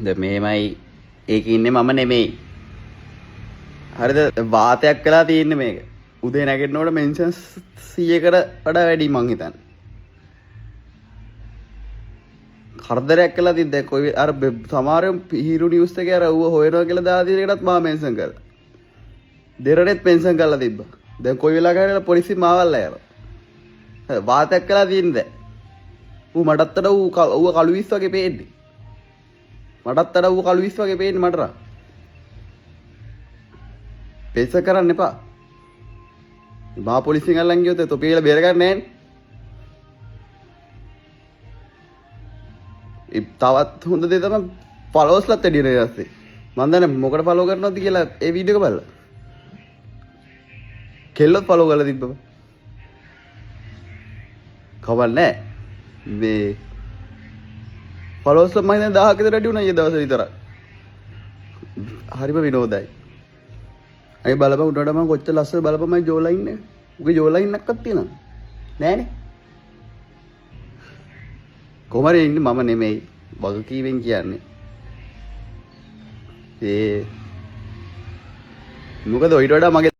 දැන් මෙහෙමයි ඒකේ ඉන්නේ මම නෙමෙයි. හරිද? වාතයක් කළා තියෙන්නේ මේක. උදේ නැගෙනකොට මෙන්ෂන්ස් 100කට වඩා වැඩි මං හිතන්නේ. කරදරයක් කළා තියෙන්නේ. දැන් කොයි අර සමහරව හීරු නිවුස් එකේ අර ඌව හොයනවා කියලා දාලා තියෙන එකටත් මම මෙන්ෂන් කරා. දෙරණෙත් මෙන්ෂන් කරලා තිබ්බා. දැන් කොයි වෙලාවකටද පොලිසිය මාවල්ලා යනවා. වාතයක් කළා තියෙන්නේ දැන්. ඌ මටත්තර ඌ කළු විස් වගේ පේන්නේ. මටත්තර ඌ කළු විස් වගේ පේන්නේ මටරා. පෙස කරන්න එපා. මහා පොලිසියෙන් අල්ලන් ගියොත් තොපියලා බේර ගන්න නැහැ නේ. තවත් හොඳ දේ තමයි ෆලෝවර්ස්ලත් වැඩි වෙනවා ඊට පස්සේ. මම දන්නේ මොකට ෆලෝ කරනවද කියලා ඒ වීඩියෝ එක බලලා. කෙල්ලොත් ෆලෝ කරලා තිබ්බම. කවල් නැහැ. මේ ෆලෝවර්ස් මම දැන් 1000ක විතර වැඩි වුණා ඊයේ දවසේ විතර. හරිම විනෝදයි. අය බලපන් උඩට මම කොච්චර ලස්සන බලපන් මම ජෝලා ඉන්නේ. උගේ ජෝලා ඉන්නක්වත් තියෙනවද? නෑනේ. කොහමද ඉන්නේ මම නෙමෙයි. වගකීමෙන් කියන්නේ. මොකද ඔයිට වඩා මගේ